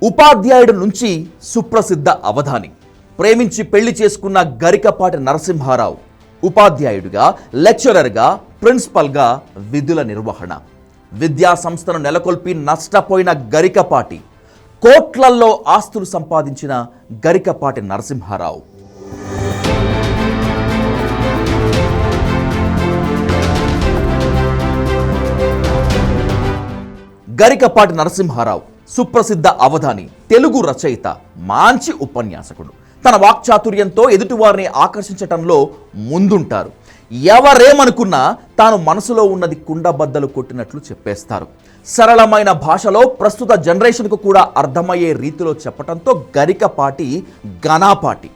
ఉపాధ్యాయుడి నుంచి సుప్రసిద్ధ అవధాని, ప్రేమించి పెళ్లి చేసుకున్న గరికపాటి నరసింహారావు, ఉపాధ్యాయుడిగా, లెక్చరర్గా, ప్రిన్సిపల్గా విధుల నిర్వహణ, విద్యా సంస్థను నెలకొల్పి నష్టపోయిన గరికపాటి, కోట్లల్లో ఆస్తులు సంపాదించిన గరికపాటి నరసింహారావు. గరికపాటి నరసింహారావు సుప్రసిద్ధ అవధాని, తెలుగు రచయిత, మంచి ఉపన్యాసకుడు. తన వాక్చాతుర్యంతో ఎదుటివారిని ఆకర్షించటంలో ముందుంటారు. ఎవరేమనుకున్నా తాను మనసులో ఉన్నది కుండబద్దలు కొట్టినట్లు చెప్పేస్తారు. సరళమైన భాషలో ప్రస్తుత జనరేషన్కు కూడా అర్థమయ్యే రీతిలో చెప్పటంతో గరికపాటి ఘనాపాటి.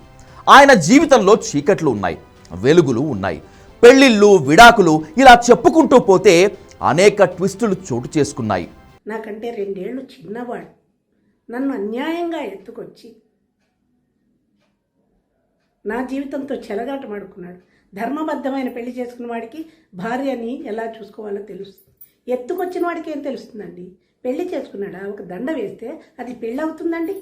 ఆయన జీవితంలో చీకట్లు ఉన్నాయి, వెలుగులు ఉన్నాయి. పెళ్లిళ్ళు, విడాకులు, ఇలా చెప్పుకుంటూ పోతే అనేక ట్విస్టులు చోటు చేసుకున్నాయి. నాకంటే 2 ఏళ్ళు చిన్నవాడు నన్ను అన్యాయంగా ఎత్తుకొచ్చి నా జీవితంతో చెలగాటమాడుకున్నాడు. ధర్మబద్ధమైన పెళ్లి చేసుకున్న వాడికి భార్యని ఎలా చూసుకోవాలో తెలుస్తుంది. ఎత్తుకొచ్చిన వాడికి ఏం తెలుస్తుందండి? పెళ్లి చేసుకున్నాడా, ఒక దండ వేస్తే అది పెళ్ళి అవుతుందండి?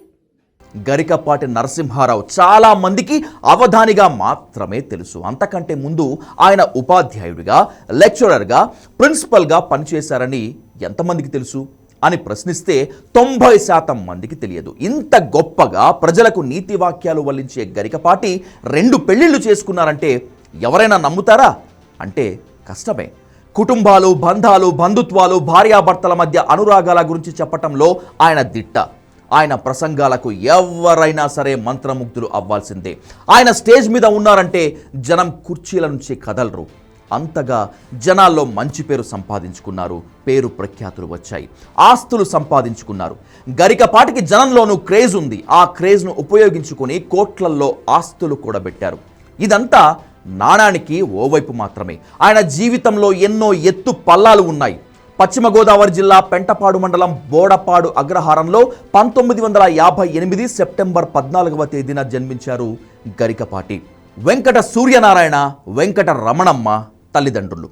గరికపాటి నరసింహారావు చాలా మందికి అవధానిగా మాత్రమే తెలుసు. అంతకంటే ముందు ఆయన ఉపాధ్యాయుడిగా, లెక్చరర్గా, ప్రిన్సిపల్గా పనిచేశారని ఎంతమందికి తెలుసు అని ప్రశ్నిస్తే 90% మందికి తెలియదు. ఇంత గొప్పగా ప్రజలకు నీతి వాక్యాలు వల్లించే గరికపాటి 2 పెళ్లిళ్ళు చేసుకున్నారంటే ఎవరైనా నమ్ముతారా? అంటే కష్టమే. కుటుంబాలు, బంధాలు, బంధుత్వాలు, భార్యాభర్తల మధ్య అనురాగాల గురించి చెప్పటంలో ఆయన దిట్ట. ఆయన ప్రసంగాలకు ఎవరైనా సరే మంత్రముగ్ధులు అవ్వాల్సిందే. ఆయన స్టేజ్ మీద ఉన్నారంటే జనం కుర్చీల నుంచి కదలరు. అంతగా జనాల్లో మంచి పేరు సంపాదించుకున్నారు. పేరు ప్రఖ్యాతులు వచ్చాయి, ఆస్తులు సంపాదించుకున్నారు. గరికపాటికి జనంలోనూ క్రేజ్ ఉంది. ఆ క్రేజ్ను ఉపయోగించుకొని కోట్లల్లో ఆస్తులు కూడబెట్టారు. ఇదంతా నాణానికి ఓవైపు మాత్రమే. ఆయన జీవితంలో ఎన్నో ఎత్తు పల్లాలు ఉన్నాయి. పశ్చిమ గోదావరి జిల్లా పెంటపాడు మండలం బోడపాడు అగ్రహారంలో 1958 సెప్టెంబర్ 14వ తేదీన జన్మించారు గరికపాటి. వెంకట సూర్యనారాయణ, వెంకట రమణమ్మ తల్లిదండ్రులు.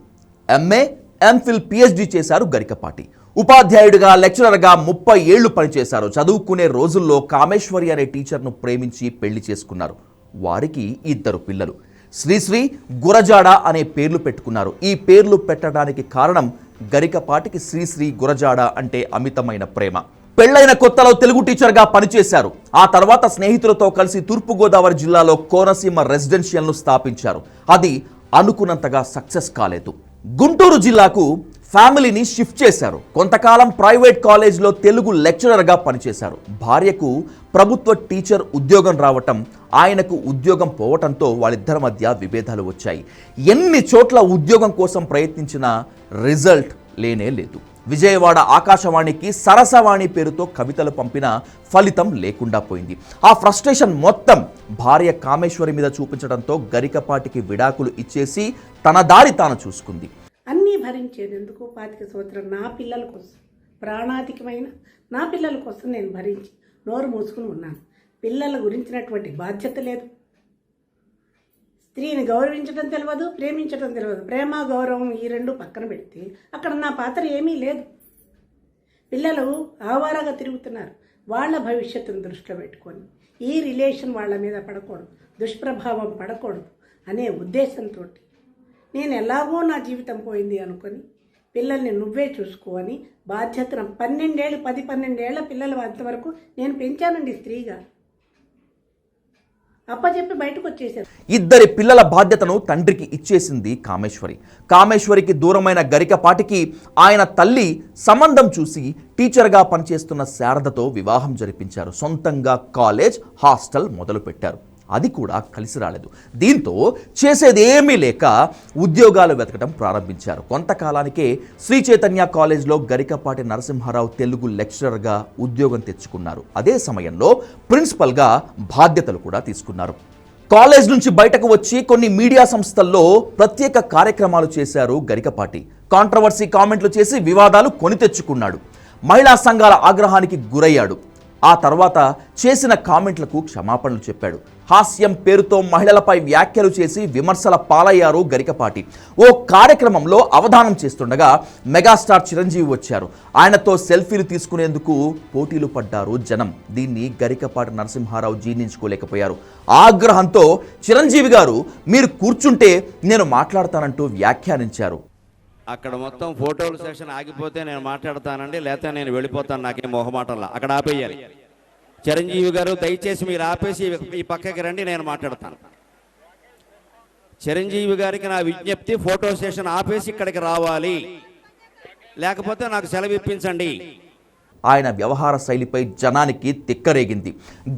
ఎంఏ, ఎంఫిల్, పిహెచ్డి చేశారు గరికపాటి. ఉపాధ్యాయుడిగా, లెక్చరర్గా 30 ఏళ్లు పనిచేశారు. చదువుకునే రోజుల్లో కామేశ్వరి అనే టీచర్ను ప్రేమించి పెళ్లి చేసుకున్నారు. వారికి 2 పిల్లలు. శ్రీశ్రీ, గురజాడ అనే పేర్లు పెట్టుకున్నారు. ఈ పేర్లు పెట్టడానికి కారణం గరికపాటికి శ్రీశ్రీ, గురజాడ అంటే అమితమైన ప్రేమ. పెళ్లైన కొత్తలో తెలుగు టీచర్గా పనిచేశారు. ఆ తర్వాత స్నేహితులతో కలిసి తూర్పుగోదావరి జిల్లాలో కోనసీమ రెసిడెన్షియల్ను స్థాపించారు. అది అనుకున్నంతగా సక్సెస్ కాలేదు. గుంటూరు జిల్లాకు ఫ్యామిలీని షిఫ్ట్ చేశారు. కొంతకాలం ప్రైవేట్ కాలేజ్లో తెలుగు లెక్చరర్గా పనిచేశారు. భార్యకు ప్రభుత్వ టీచర్ ఉద్యోగం రావటం, ఆయనకు ఉద్యోగం పోవటంతో వాళ్ళిద్దరి మధ్య విభేదాలు వచ్చాయి. ఎన్ని చోట్ల ఉద్యోగం కోసం ప్రయత్నించినా రిజల్ట్ లేనే లేదు. విజయవాడ ఆకాశవాణికి సరసవాణి పేరుతో కవితలు పంపిన ఫలితం లేకుండా పోయింది. ఆ ఫ్రస్ట్రేషన్ మొత్తం భార్య కామేశ్వరి మీద చూపించడంతో గరికపాటికి విడాకులు ఇచ్చేసి తన దారి తాను చూసుకుంది. అన్నీ భరించేందుకు 25 సంవత్సరం నా పిల్లల కోసం, ప్రాణాధికమైన నా పిల్లల కోసం నేను భరించి నోరు మూసుకుని ఉన్నాను. పిల్లల గురించినటువంటి బాధ్యత లేదు. స్త్రీని గౌరవించడం తెలియదు, ప్రేమించడం తెలియదు. ప్రేమ, గౌరవం ఈ 2 పక్కన పెడితే అక్కడ నా పాత్ర ఏమీ లేదు. పిల్లలు ఆవారాగా తిరుగుతున్నారు. వాళ్ళ భవిష్యత్తును దృష్టిలో పెట్టుకొని ఈ రిలేషన్ వాళ్ళ మీద పడకూడదు, దుష్ప్రభావం పడకూడదు అనే ఉద్దేశంతో నేను ఎలాగో నా జీవితం పోయింది అనుకొని పిల్లల్ని నువ్వే చూసుకోని బాధ్యతను 10-12 ఏళ్ల పిల్లల అంతవరకు నేను పెంచానండి. స్త్రీగా అప్పచెప్పి బయటకు వచ్చేసారు. 2 పిల్లల బాధ్యతను తండ్రికి ఇచ్చేసింది కామేశ్వరి. కామేశ్వరికి దూరమైన గరికపాటికి ఆయన తల్లి సంబంధం చూసి టీచర్గా పనిచేస్తున్న శారదతో వివాహం జరిపించారు. సొంతంగా కాలేజ్, హాస్టల్ మొదలుపెట్టారు. అది కూడా కలిసి రాలేదు. దీంతో చేసేదేమీ లేక ఉద్యోగాలు వెతకడం ప్రారంభించారు. కొంతకాలానికే శ్రీ చైతన్య కాలేజ్లో గరికపాటి నరసింహారావు తెలుగు లెక్చరర్గా ఉద్యోగం తెచ్చుకున్నారు. అదే సమయంలో ప్రిన్సిపల్గా బాధ్యతలు కూడా తీసుకున్నారు. కాలేజ్ నుంచి బయటకు వచ్చి కొన్ని మీడియా సంస్థల్లో ప్రత్యేక కార్యక్రమాలు చేశారు గరికపాటి. కాంట్రవర్సీ కామెంట్లు చేసి వివాదాలు కొని తెచ్చుకున్నాడు. మహిళా సంఘాల ఆగ్రహానికి గురయ్యాడు. ఆ తర్వాత చేసిన కామెంట్లకు క్షమాపణలు చెప్పాడు. హాస్యం పేరుతో మహిళలపై వ్యాఖ్యలు చేసి విమర్శల పాలయ్యారు గరికపాటి. ఓ కార్యక్రమంలో అవధానం చేస్తుండగా మెగాస్టార్ చిరంజీవి వచ్చారు. ఆయనతో సెల్ఫీలు తీసుకునేందుకు పోటీలు పడ్డారు జనం. దీన్ని గరికపాటి నరసింహారావు జీర్ణించుకోలేకపోయారు. ఆగ్రహంతో చిరంజీవి గారు మీరు కూర్చుంటే నేను మాట్లాడతానంటూ వ్యాఖ్యానించారు. అక్కడ మొత్తం ఫోటోల సెక్షన్ ఆగిపోతే నేను మాట్లాడతానండి, లేకపోతే నేను వెళ్ళిపోతాను, నాకేం మొహమాటంలా. అక్కడ ఆపేయాలి. చిరంజీవి గారు దయచేసి మీరు ఆపేసి ఈ పక్కకి రండి, నేను మాట్లాడతాను. చిరంజీవి గారికి నా విజ్ఞప్తి, ఫోటో సెషన్ ఆపేసి ఇక్కడికి రావాలి, లేకపోతే నాకు సెలవు ఇప్పించండి. ఆయన వ్యవహార శైలిపై జనానికి తిక్కరేగింది.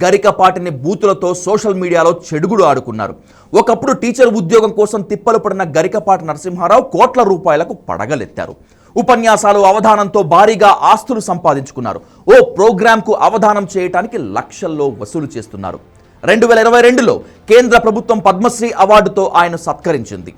గరికపాటిని బూతులతో సోషల్ మీడియాలో చెడుగుడు ఆడుకున్నారు. ఒకప్పుడు టీచర్ ఉద్యోగం కోసం తిప్పలు పడిన గరికపాటి నరసింహారావు కోట్ల రూపాయలకు పడగలెత్తారు. ఉపన్యాసాలు, అవధానంతో భారీగా ఆస్తులు సంపాదించుకున్నారు. ఓ ప్రోగ్రాంకు అవధానం చేయటానికి లక్షల్లో వసూలు చేస్తున్నారు. 2022లో కేంద్ర ప్రభుత్వం పద్మశ్రీ అవార్డుతో ఆయన సత్కరించింది.